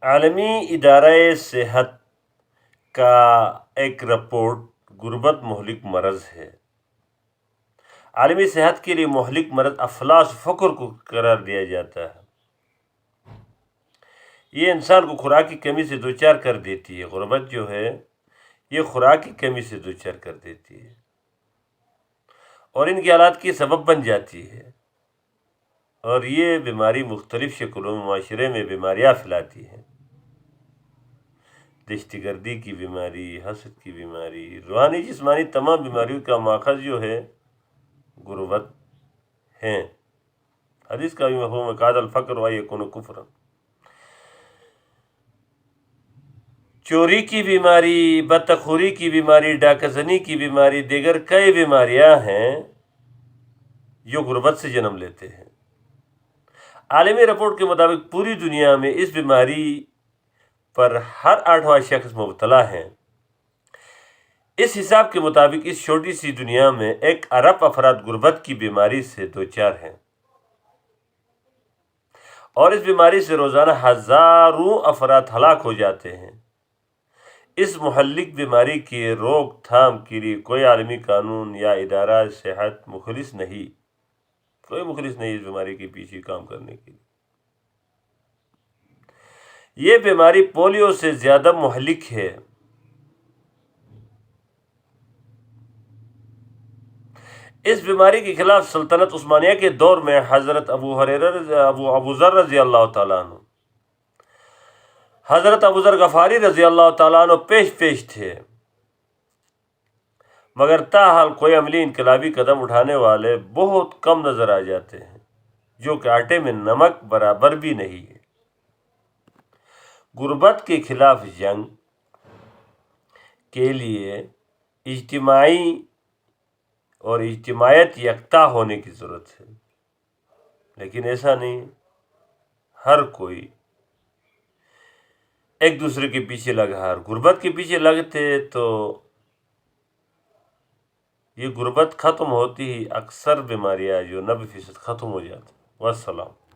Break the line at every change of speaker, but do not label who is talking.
عالمی ادارۂ صحت کا ایک رپورٹ غربت مہلک مرض ہے۔ عالمی صحت کے لیے مہلک مرض افلاس فقر کو قرار دیا جاتا ہے۔ یہ انسان کو خوراک کی کمی سے دوچار کر دیتی ہے۔ غربت جو ہے یہ خوراک کی کمی سے دوچار کر دیتی ہے اور ان کے حالات کی سبب بن جاتی ہے، اور یہ بیماری مختلف شکلوں میں معاشرے میں بیماریاں پھیلاتی ہے۔ دہشت گردی کی بیماری، حسد کی بیماری، روحانی جسمانی تمام بیماریوں کا ماخذ جو ہے غربت ہے۔ حدیث کا بھی مفہوم ہے کاد الفقر و یکون کفرا۔ چوری کی بیماری، بدتخوری کی بیماری، ڈاکہ زنی کی بیماری، دیگر کئی بیماریاں ہیں جو غربت سے جنم لیتے ہیں۔ عالمی رپورٹ کے مطابق پوری دنیا میں اس بیماری پر ہر 8واں شخص مبتلا ہے۔ اس حساب کے مطابق اس چھوٹی سی دنیا میں 1 ارب افراد غربت کی بیماری سے دوچار ہیں، اور اس بیماری سے روزانہ ہزاروں افراد ہلاک ہو جاتے ہیں۔ اس مہلک بیماری کی روک تھام کے لیے کوئی عالمی قانون یا ادارہ صحت مخلص نہیں، کوئی مخلص نہیں اس بیماری کے پیچھے کام کرنے کے لیے۔ یہ بیماری پولیو سے زیادہ مہلک ہے۔ اس بیماری کے خلاف سلطنت عثمانیہ کے دور میں حضرت ابو ذر رضی اللہ تعالیٰ عنہ، حضرت ابو ذر غفاری رضی اللہ تعالیٰ عنہ پیش تھے، مگر تاحال کوئی عملی انقلابی قدم اٹھانے والے بہت کم نظر آ جاتے ہیں، جو کہ آٹے میں نمک برابر بھی نہیں ہے۔ غربت کے خلاف جنگ کے لیے اجتماعی اور اجتماعیت یکتا ہونے کی ضرورت ہے، لیکن ایسا نہیں، ہر کوئی ایک دوسرے کے پیچھے لگا ہے۔ غربت کے پیچھے لگتے تو یہ غربت ختم ہوتی ہی اکثر بیماریاں جو 90% ختم ہو جاتی۔ والسلام۔